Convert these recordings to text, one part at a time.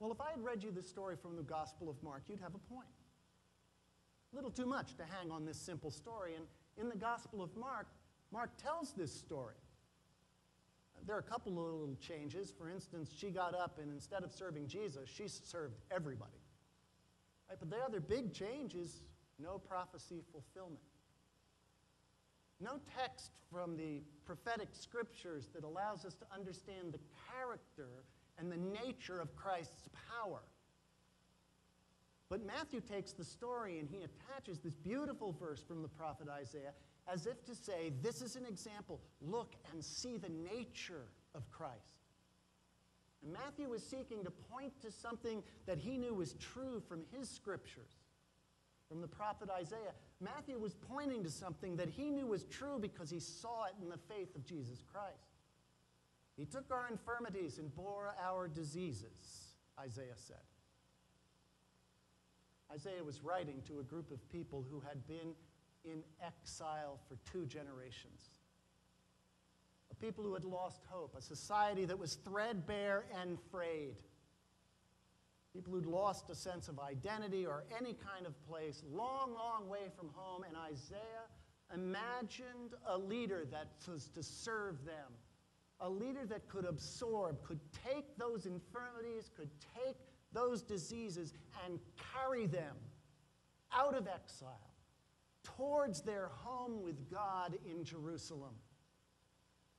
Well, if I had read you this story from the Gospel of Mark, you'd have a point. A little too much to hang on this simple story. And in the Gospel of Mark, Mark tells this story. There are a couple of little changes. For instance, she got up and instead of serving Jesus, she served everybody. Right? But the other big change is no prophecy fulfillment. No text from the prophetic scriptures that allows us to understand the character and the nature of Christ's power. But Matthew takes the story and he attaches this beautiful verse from the prophet Isaiah as if to say, this is an example. Look and see the nature of Christ. And Matthew was seeking to point to something that he knew was true from his scriptures, from the prophet Isaiah. Matthew was pointing to something that he knew was true because he saw it in the faith of Jesus Christ. He took our infirmities and bore our diseases, Isaiah said. Isaiah was writing to a group of people who had been in exile for 2 generations. A people who had lost hope, a society that was threadbare and frayed. People who'd lost a sense of identity or any kind of place, long, long way from home. And Isaiah imagined a leader that was to serve them. A leader that could absorb, could take those infirmities, could take those diseases and carry them out of exile towards their home with God in Jerusalem.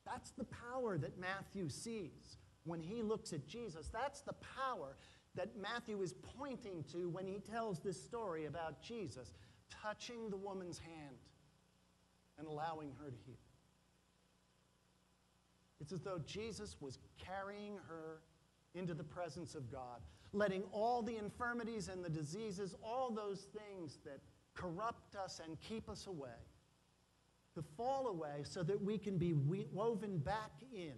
That's the power that Matthew sees when he looks at Jesus. That's the power that Matthew is pointing to when he tells this story about Jesus touching the woman's hand and allowing her to heal. It's as though Jesus was carrying her into the presence of God, letting all the infirmities and the diseases, all those things that corrupt us and keep us away, to fall away so that we can be woven back in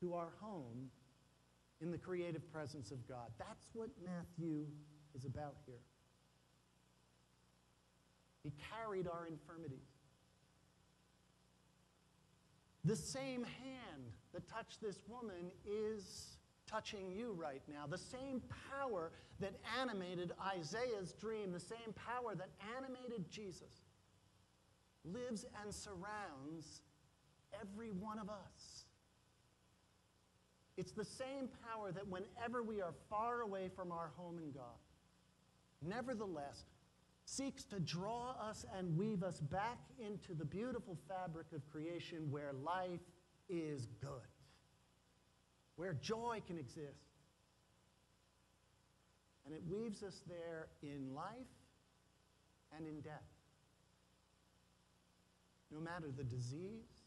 to our home in the creative presence of God. That's what Matthew is about here. He carried our infirmities. The same hand that touched this woman is touching you right now. The same power that animated Isaiah's dream, the same power that animated Jesus, lives and surrounds every one of us. It's the same power that whenever we are far away from our home in God, nevertheless, seeks to draw us and weave us back into the beautiful fabric of creation where life is good, where joy can exist. And it weaves us there in life and in death. No matter the disease,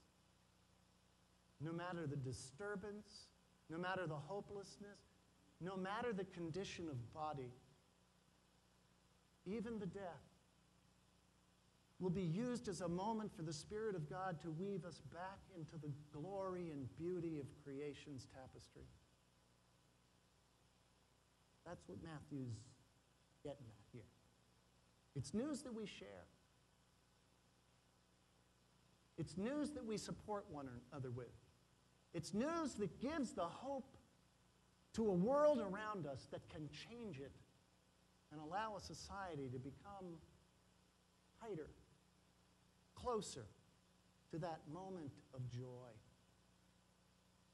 no matter the disturbance, no matter the hopelessness, no matter the condition of body, even the death will be used as a moment for the Spirit of God to weave us back into the glory and beauty of creation's tapestry. That's what Matthew's getting at here. It's news that we share. It's news that we support one another with. It's news that gives the hope to a world around us that can change it and allow a society to become tighter, closer to that moment of joy.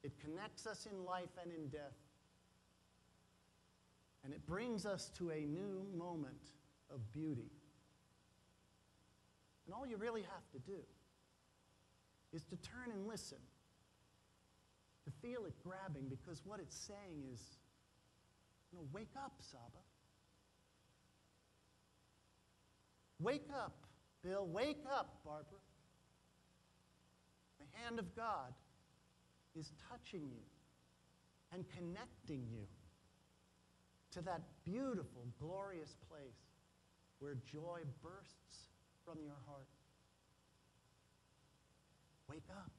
It connects us in life and in death. And it brings us to a new moment of beauty. And all you really have to do is to turn and listen, to feel it grabbing, because what it's saying is, wake up, Saba. Wake up, Bill. Wake up, Barbara. The hand of God is touching you and connecting you to that beautiful, glorious place where joy bursts from your heart. Wake up.